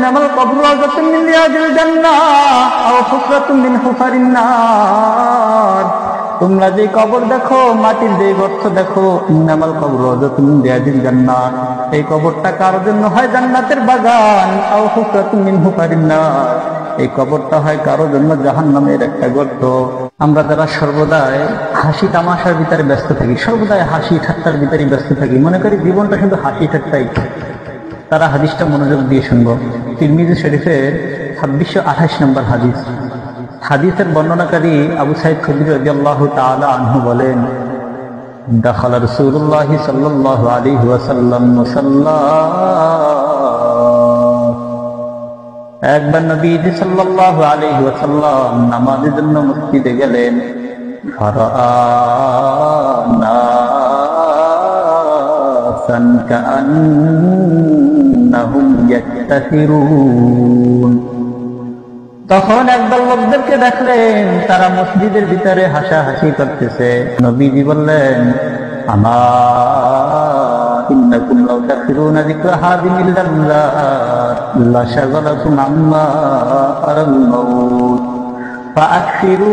ইন্নামাল কবরু রাওযাতুম মিন রিয়াদিল জান্নাহ আও হুফরাতুম মিন হুফারিন নার। তোমরা যে কবর দেখো, মাটির যে গর্ত দেখো, ইন্নামাল কবরু রাওযাতুম মিন রিয়াদিল জান্নাহ, এই কবরটা কার জন্য হয় জান্নাতের বাগান, আও হুফরাতুম মিন হুফারিন নার, এই কবরটা হয় কারোর জন্য জাহান্নামের একটা গর্ত। আমরা যারা সর্বদাই হাসি তামাশার ভিতরে ব্যস্ত থাকি, সর্বদাই হাসি ঠাট্টার ভিতরে ব্যস্ত থাকি, মনে করি জীবনটা শুধু হাসি ঠাট্টাই, তারা হাদিসটা মনোযোগ দিয়ে শুনবো। তিরমিজি শরীফের 2628 নম্বর হাদিস। হাদিসের বর্ণনাকারী আবু সাঈদ খুদরি রাদিয়াল্লাহু তাআলা আনহু বলেন, দাখালা রাসূলুল্লাহ সাল্লাল্লাহু আলাইহি ওয়াসাল্লাম মুসাল্লা, একবার নবীজি সাল্লাল্লাহু আলাইহি ওয়াসাল্লাম নামাজের জন্য মসজিদে গেলেন। ফারাআ নাসান কাআন্নাহুম ইয়াক্তাসিরুন, তখন একদল লোকদেরকে দেখলেন তারা মসজিদের ভিতরে হাসাহাসি করতেছে। নবীজি বললেন, আমা ইন্নাকুম লাউ তাকসিরুনা যিকরা হাযিহিল লাযযাত লাশাগালাকুম আম্মা আরাল মাউত ফাআকসিরু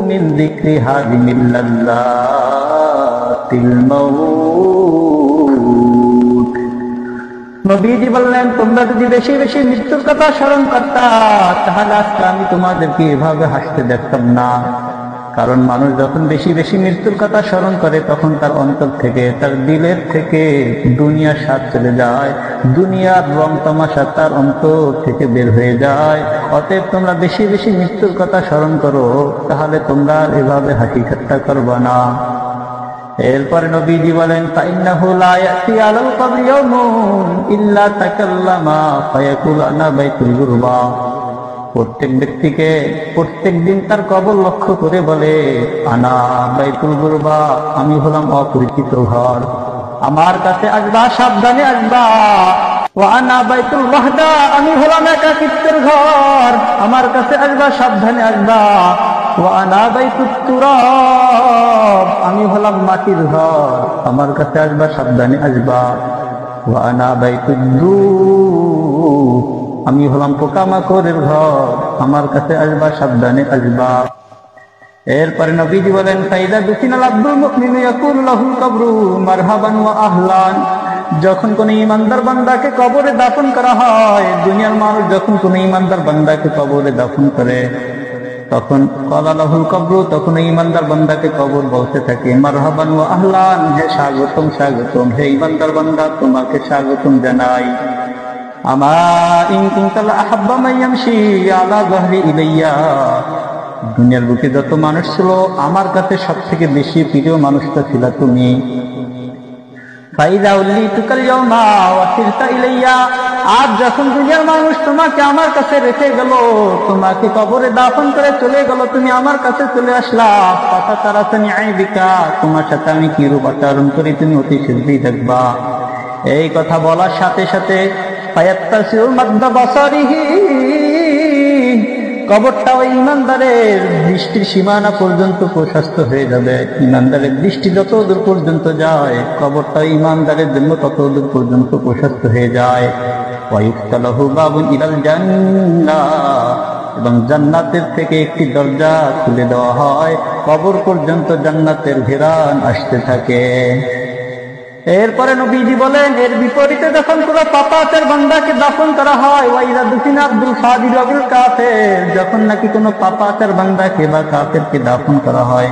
মিন যিকরি হাযিহিল লাযযাতিল মাউত। নবীজি বললেন, তোমরা যদি বেশি বেশি মৃত্যুর কথা স্মরণ করতা তাহলে আজকে আমি তোমাদেরকে এভাবে হাসতে দেখতাম না। কারণ মানুষ যখন বেশি বেশি মৃত্যুর কথা স্মরণ করে তখন তার অন্তর থেকে, তার দিলের থেকে দুনিয়ার স্বাদ চলে যায়, দুনিয়ার রং তামাশা তার অন্তর থেকে বের হয়ে যায়। অতএব তোমরা বেশি বেশি মৃত্যুর কথা স্মরণ করো, তাহলে তোমরা এভাবে হাসি ঠাট্টা করবা না। এরপরে নবীজি বলেন, ফাইন্নাহু লা ইয়াতি আলাল কবরি ইয়াউমুন ইল্লা তাকাল্লামা ফায়াকুলু আনা বাইতুল গুরবা। প্রত্যেক ব্যক্তিকে প্রত্যেক দিন তার কবর লক্ষ্য করে বলে, আনা বাইতুল গুরবা, আমি হলাম অপরিচিত ঘর, আমার কাছে আসবা, সাবধানে আসবা। ওয়া আনা বাইতুল ওয়াহদা, আমি হলাম একাকিত্বের ঘর, আমার কাছে আসবা, সাবধানে আসবা। ওয়া আনা বাইতুত তুরাব, আমি হলাম মাটির ঘর, আমার কাছে আসবা, সাবধানে আসবা। ওয়া আনা বাইতুদ দুর, আমি হলাম পোকামাকড়ের ঘর, আমার কাছে আসবা, সাবধানে আসবা। এরপরে নবীজি বলেন, ফাইদা দুফিনাল আব্দুল মুমিনু ইয়াকুলু লাহুল কবরু মারহাবান ওয়া আহলান। যখন কোন ইমানদার বান্দাকে কবরে দাফন করা হয়, দুনিয়ার মানুষ যখন কোন ইমানদার বান্দাকে কবরে দাফন করে, তখন ক্বালা লাহুল কবরু, তখন ইমানদার বান্দাকে কবর বলতে থাকে, মারহাবান ওয়া আহলান, হে স্বাগতম স্বাগতম, হে ইমানদার বান্দা তোমাকে স্বাগতম জানাই। আমা ইন কুনতা লা আহাব্বা মান ইয়ামশি আলা যাহরি ইলাইয়া, দুনিয়ার বুকে যত মানুষ ছিল আমার কাছে সবথেকে বেশি প্রিয় মানুষটা ছিল তুমি। ফাইদা উল্লিতুকাল ইয়াউমা ওয়া সিরতা ইলাইয়া, আজ যখন দুনিয়ার মানুষ তোমাকে আমার কাছে রেখে গেল, তোমাকে কবরে দাফন করে চলে গেল, তুমি আমার কাছে চলে আসলা, পাতা তারাসানি আইবিকা, তোমার সাথে আমি কি রূপ আচরণ করি তুমি অতি শীঘ্রই দেখবা। এই কথা বলার সাথে সাথে ফায়াত্তাসিউ মাদ্দা বাসারিহি, কবরটা ওই ইমানদারের দৃষ্টির সীমানা পর্যন্ত প্রশস্ত হয়ে যাবে। ইমানদারের দৃষ্টি যত দূর পর্যন্ত যায়, কবরটা ইমানদারের জন্য তত দূর পর্যন্ত প্রশস্ত হয়ে যায়। ওয়ায়ুফতালাহু বাবুন ইলাল জান্নাহ, এবং জান্নাতের থেকে একটি দরজা খুলে দেওয়া হয়, কবর পর্যন্ত জান্নাতের ঘেরান আসতে থাকে। এরপরে নবীজি বলেন, এর বিপরীতে যখন কোনো পাপাচার বান্দাকে দাফন করা হয়, ওয়াইদা দুফিনা আব্দুল ফাজিল বিল কাফির, যখন নাকি কোনো পাপাচার বান্দাকে বা কাফেরকে দাফন করা হয়,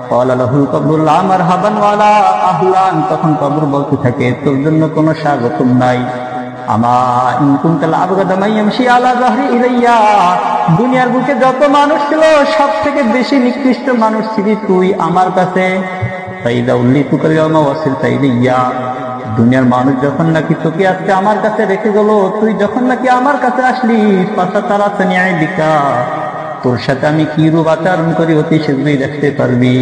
ক্বালা লাহুল কবরু লা মারহাবান ওয়ালা আহলান, তখন কবর বলতে থাকে, তোর জন্য কোনো স্বাগতম নাই। আমা ইন কুনতা লা আবগাদা মান ইয়ামশি আলা যাহরি ইলাইয়া, দুনিয়ার বুকে যত মানুষ ছিল সব থেকে বেশি নিকৃষ্ট মানুষ ছিলি তুই আমার কাছে। ফাইদা উল্লিতুকাল ইয়াউমা ওয়া সিরতা ইলাইয়া, দুনিয়ার মানুষ যখন নাকি তোকে আজকে আমার কাছে রেখে গেল, তুই যখন নাকি আমার কাছে আসলি, পাতা তারাসানি আইবিকা, তোর সাথে আমি কি রূপ আচরণ করি অতি শীঘ্রই দেখতে পারবি।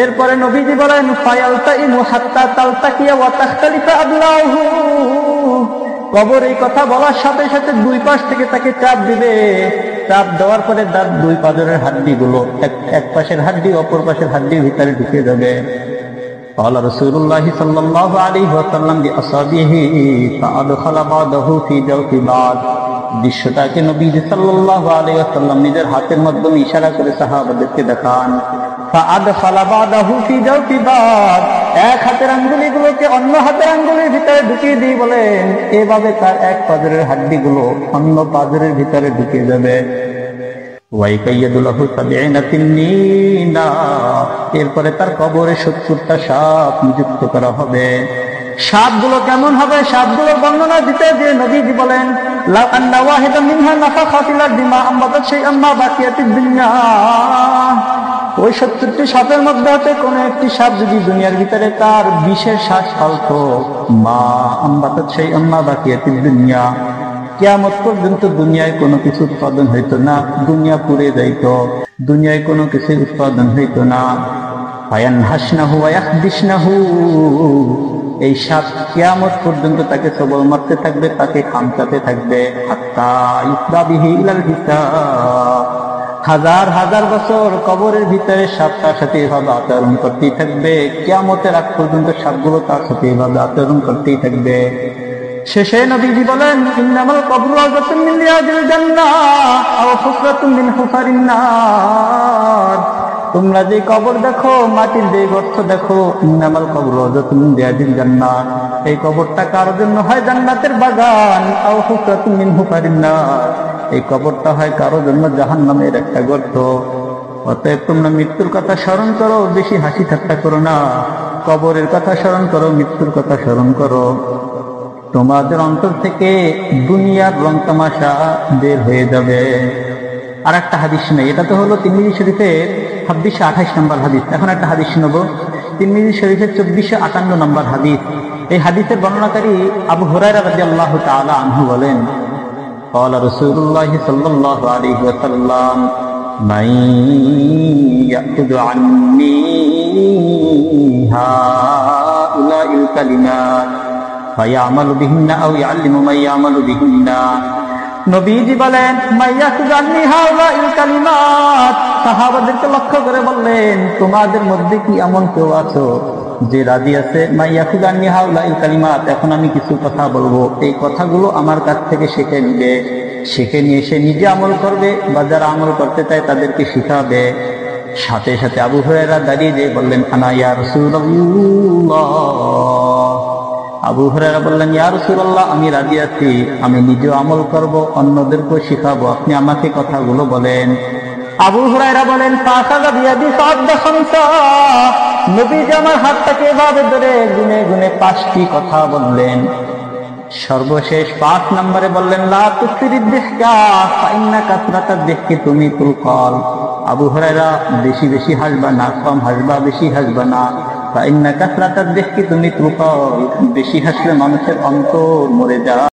এরপরে নবীজি বলেন, ফায়ালতাইমু হাত্তা তালতাকিয়া ওয়া তাখতালিফা আবলাহু, কবর এই কথা বলার সাথে সাথে দুই পাশ থেকে তাকে চাপ দিবে, চাপ দেওয়ার পরে তার দুই পাজরের হাড্ডি গুলো এক পাশের হাড্ডি অপর পাশের হাড্ডির ভিতরে ঢুকে যাবে। قال رسول الله صلى الله عليه وسلم بأصابعه فأدخل بعضه في جوف بعض। দৃশ্যটাকে নবীজি সাল্লাল্লাহু আলাইহি ওয়াসাল্লাম নিজের হাতের মাধ্যমে ইশারা করে সাহাবাদেরকে দেখান। فأدخل بعضه في جوف بعض, এক হাতের আঙ্গুলিগুলোকে অন্য হাতের আঙ্গুলির ভিতরে ঢুকিয়ে দিয়ে বলেন এভাবে তার এক পাজরের হাড্ডিগুলো অন্য পাজরের ভিতরে ঢুকে যাবে। এরপরে তার কবরে 70টা সাপ নিযুক্ত করা হবে। সাপগুলো কেমন হবে? সাপগুলোর বর্ণনা দিতে যে নবীজি বলেন লাউ আন্না ওয়াহিদাম মিনহা নাফাখা ফিল আরদি মা আম্বাতাত শাইআম মা বাকিয়াতিদ দুনিয়া, ওই 70টি সাপের মধ্যে হতে কোন একটি সাপ যদি দুনিয়ার ভিতরে তার বিষের শ্বাস ফেলতো, মা আম্বাতাত শাইআম মা বাকিয়াতিদ দুনিয়া, কিয়ামত পর্যন্ত দুনিয়ায় কোনো কিছু উৎপাদন হইতো না, দুনিয়া পুড়ে যাইত, দুনিয়ায় কোনো কিছু উৎপাদন হইতো না। ফায়ানহাসনাহু ওয়া ইয়াখদিসনাহু, এই সাপ কিয়ামত পর্যন্ত তাকে সবল মারতে থাকবে, তাকে খামচাতে থাকবে। হাত্তা ইউসরা বিহি ইলাল হিসাব, হাজার হাজার বছর কবরের ভিতরে সাপ তার সাথে এভাবে আচরণ করতেই থাকবে। কিয়ামতের আগ পর্যন্ত সাপগুলো তার সাথে এভাবে আচরণ করতেই থাকবে। শেষে নবীজি বলেন ইন্নামাল কবরু রাওযাতুম মিন রিয়াদিল জান্নাহ আও হুফরাতুম মিন হুফারিন নার, তোমরা যে কবর দেখো, মাটির যে গর্ত দেখো, ইন্নামাল কবরু রাওযাতুম মিন রিয়াদিল জান্নাহ, এই কবরটা কার জন্য হয়? জান্নাতের বাগান। আও হুফরাতুম মিন হুফারিন নার, এই কবরটা হয় কারো জন্য জাহান্নামের একটা গর্ত। অতএব তোমরা মৃত্যুর কথা স্মরণ করো, বেশি হাসি ঠাট্টা করো না। কবরের কথা স্মরণ করো, মৃত্যুর কথা স্মরণ করো। তোমাদের অন্তর থেকে দুনিয়ার রং তামাশা বের হয়ে যাবে। আর একটা হাদিস নেই, এটা তো হলো তিরমিজি শরীফের 2628 নম্বর হাদিস। এখন একটা হাদিস শুনবো, তিরমিজি শরীফের 2458 নম্বর হাদিস। এই হাদিসের বর্ণনাকারী আবু হুরায়রা রাদিয়াল্লাহু তাআলা আনহু বলেন قال رسول الله صلى الله عليه وسلم من يأخذ عني هؤلاء الكلمات فيعمل بهن أو يعلم من يعمل بهن। নবীজি বলেন মাইয়াখুযু আন্নী হাউলাইল কালিমাত, সাহাবাদেরকে লক্ষ্য করে বললেন তোমাদের মধ্যে কি এমন কেউ আছো যে রাজি আছে মাইয়াখুযু আন্নী হাউলাইল কালিমাত, এখন আমি কিছু কথা বলবো, এই কথাগুলো আমার কাছ থেকে শিখে নিবে, শিখে নিয়ে সে নিজে আমল করবে বা যারা আমল করতে চায় তাদেরকে শিখাবে। সাথে সাথে আবু হুরায়রা দাঁড়িয়ে যেয়ে বললেন আনা ইয়া রাসূলুল্লাহ, আবু হুরায়রা বললেন ইয়া রাসূলুল্লাহ আমি রাজি আছি, আমি নিজেও আমল করব, অন্যদেরকেও শিখাবো, আপনি আমাকে কথাগুলো বলেন। আবু হুরায়রা বলেন ফাখাযা বিয়াদি ফাআদ্দা খামসা, নবীজি আমার হাতটাকে এভাবে ধরে গুনে গুনে 5টি কথা বললেন। সর্বশেষ 5 নম্বরে বললেন লা তুসরিদ দিহকা ফাইন্না কাসরাতাদ দিহকি তুমিতুল কল, আবু হুরায়রা বেশি বেশি হাসবা না, কম হাসবা, বেশি হাসবা না। ফাইন্না কাসরাতাদ দিহকি তুমিতুল কল, বেশি হাসলে মানুষের অন্তর মরে যায়।